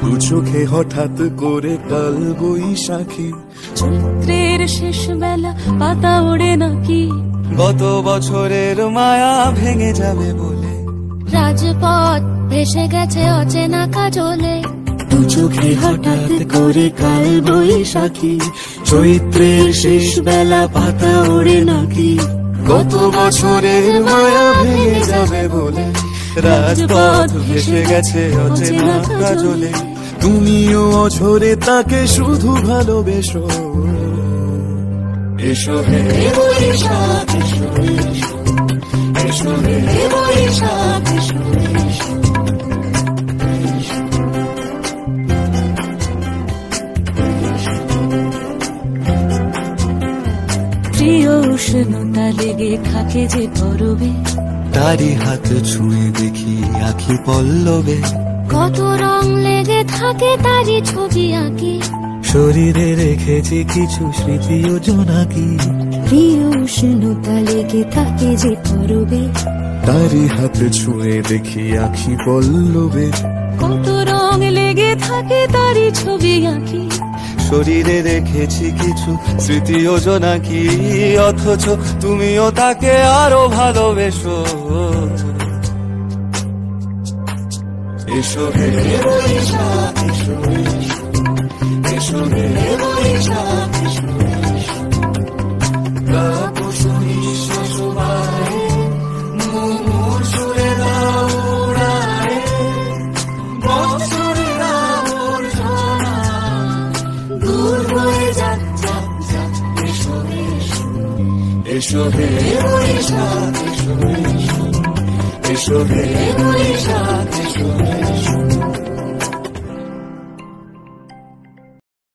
দু চোখে হঠাৎ করে কাল বৈশাখী, চৈত্রের শেষ বেলা পাতা ওড়ে নাকি, গত বছরের মায়া ভেঙে যাবে বলে, রাজপথ ভেসে গেছে অচেনা কাজলে, দু চোখে হঠাৎ করে কাল বৈশাখী, চৈত্রের শেষ বেলা পাতা ওড়ে নাকি, গত বছরের মায়া ভেঙে যাবে বলে, রাজপথ ভেসে গেছে অচেনা কাজলে, তুমিও অঝরে তাকে শুধু ভালোবেসো। এসো হে বৈশাখ এসো, এসো হে বৈশাখ এসো, প্রিয় উষ্ণতা লেগে থাকে যে পরবে, তারি হাত ছুঁয়ে দেখি আখি পল্লবে, কত রং লেগে থাকে তারই ছবি আঁকি, শরীরে রেখেছি কিছু স্মৃতি ও জোনাকি, প্রিয় উষ্ণতা লেগে থাকে যে পরবে, তারি হাত ছুঁয়ে দেখি আখি পল্লবে, কত রং লেগে থাকে তারই ছবি আঁকি, শরীরে রেখেছি কিছু স্মৃতি ও জোনাকি, অথচ তুমিও তাকে আরো ভালোবেসো। এসো হে বৈশাখ এসো, এসো হে বৈশাখ এসো, কাপুরুষী শোভায় মুমুর সুরে দাও উড়ায়, বৎসরের আবর্জনা দূর হয়ে যাক যাক যাক, এসো এসো, এসো হে বৈশাখ এসো, এসো হে বৈশাখ এসো।